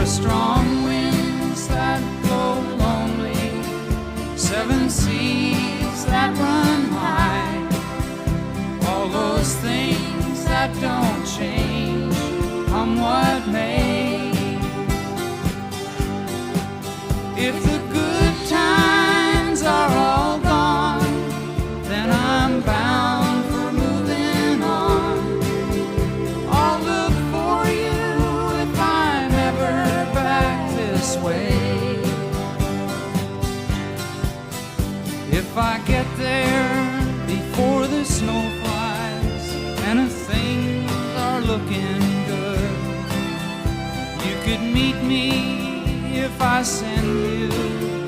are strong winds that blow lonely, seven seas that run high, all those things that don't change, come what may. If the good times are all gone, then I'm bound for moving on. I'll look for you if I'm ever back this way. If I get there before the snow flies and if things are looking good, you could meet me if I send you